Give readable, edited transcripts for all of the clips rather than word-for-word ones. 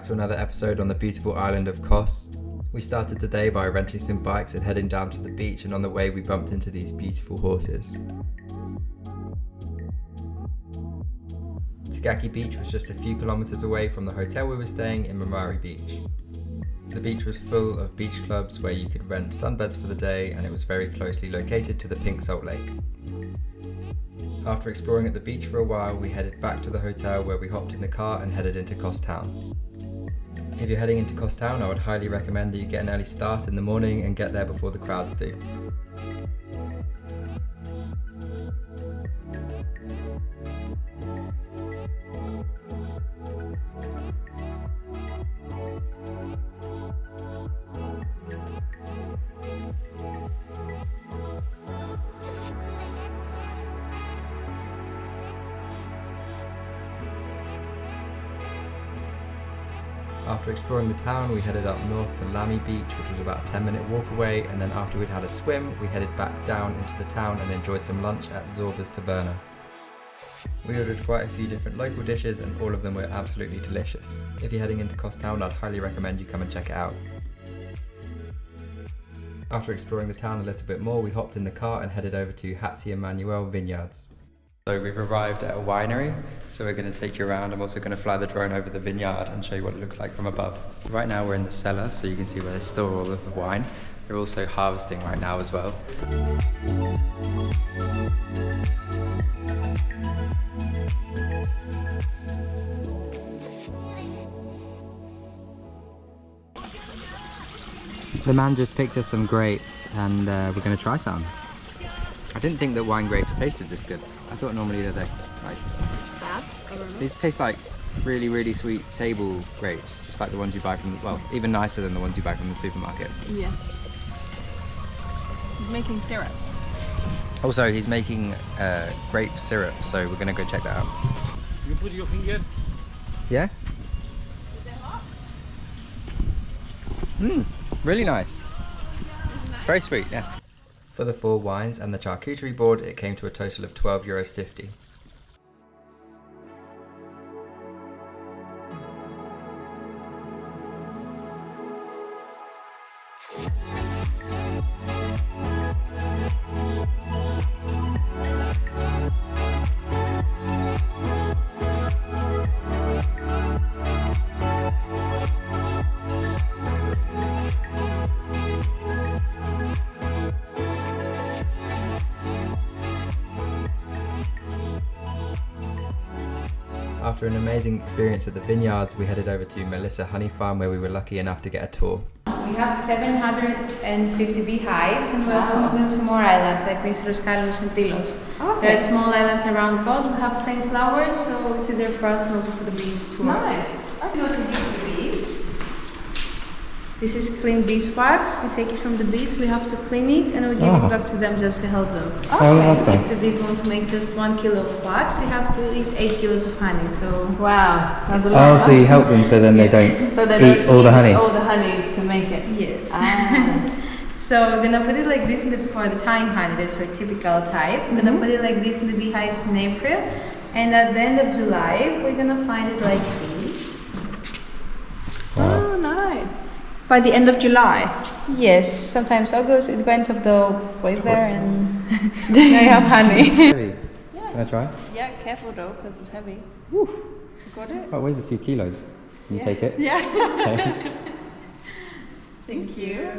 to another episode on the beautiful island of Kos. We started the day by renting some bikes and heading down to the beach, and on the way we bumped into these beautiful horses. Tigaki beach was just a few kilometers away from the hotel we were staying in Mamari beach. The beach was full of beach clubs where you could rent sunbeds for the day, and it was very closely located to the Pink Salt Lake. After exploring at the beach for a while, we headed back to the hotel where we hopped in the car and headed into Kos town. If you're heading into Kos town, I would highly recommend that you get an early start in the morning and get there before the crowds do. After exploring the town, we headed up north to Lamy Beach, which was about a 10-minute walk away, and then after we'd had a swim, we headed back down into the town and enjoyed some lunch at Zorba's Taverna. We ordered quite a few different local dishes and all of them were absolutely delicious. If you're heading into Kos town, I'd highly recommend you come and check it out. After exploring the town a little bit more, we hopped in the car and headed over to Hatziemmanouil Vineyards. So we've arrived at a winery, so we're going to take you around. I'm also going to fly the drone over the vineyard and show you what it looks like from above. Right now we're in the cellar, so you can see where they store all of the wine. They're also harvesting right now as well. The man just picked us some grapes and we're going to try some. I didn't think that wine grapes tasted this good. I thought normally they're like bad. These taste like really sweet table grapes, just like the ones you buy from, well, even nicer than the ones you buy from the supermarket. Yeah. He's making syrup. Also, he's making grape syrup, so we're gonna go check that out. You put your finger. Yeah? Is it hot? Really nice. It's very sweet, yeah. For the 4 wines and the charcuterie board, it came to a total of €12.50. After an amazing experience at the Vineyards, we headed over to Melissa Honey Farm where we were lucky enough to get a tour. We have 750 beehives and we also open 2 more islands like Vinicius, Carlos and Tilos. Okay. There are small islands around Kos, we have the same flowers, so it's easier for us and also for the bees to work. Nice. Okay. What we give the bees. This is clean beeswax. We take it from the bees, we have to clean it and we give it back to them just to help them. Oh, that's nice. If the bees want to make just 1 kilo of wax, they have to eat 8 kilos of honey. So Wow. That's a Oh, lot. so you help them so then they don't So they eat don't all the honey? all the honey to make it. yes. Ah. So we're gonna put it like this for the thyme honey, that's her typical type. We're gonna put it like this in the beehives in April, and at the end of July, we're gonna find it like this. Oh, nice. By the end of July. Yes, sometimes August, it depends of the weather, and then I have honey. Heavy. Yeah. Can I try? Yeah, careful though, because it's heavy. Whew. You got it? Oh, it weighs a few kilos. Can you take it? Yeah. Okay. Thank you.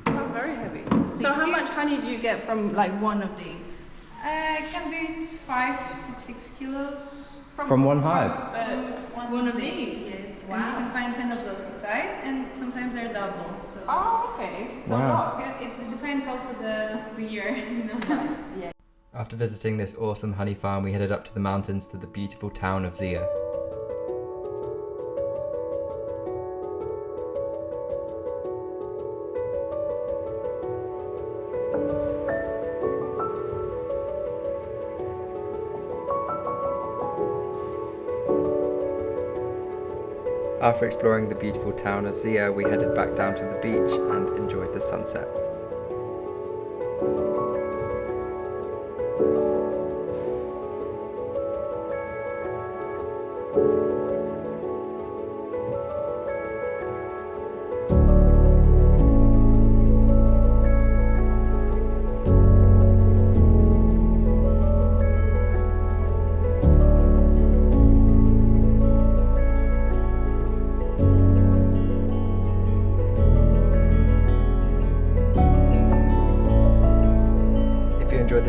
That's very heavy. So how much honey do you get from like one of these? It can be 5 to 6 kilos. From one hive? One of these? Yes, Wow. and you can find 10 of those inside, and sometimes they're double. So Oh, okay. So Wow. yeah, it depends also the year, you know. Yeah. After visiting this awesome honey farm, we headed up to the mountains to the beautiful town of Zia. After exploring the beautiful town of Zia, we headed back down to the beach and enjoyed the sunset.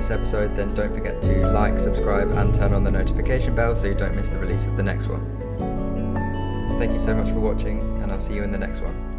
this episode, then don't forget to like, subscribe and turn on the notification bell so you don't miss the release of the next one. Thank you so much for watching, and I'll see you in the next one.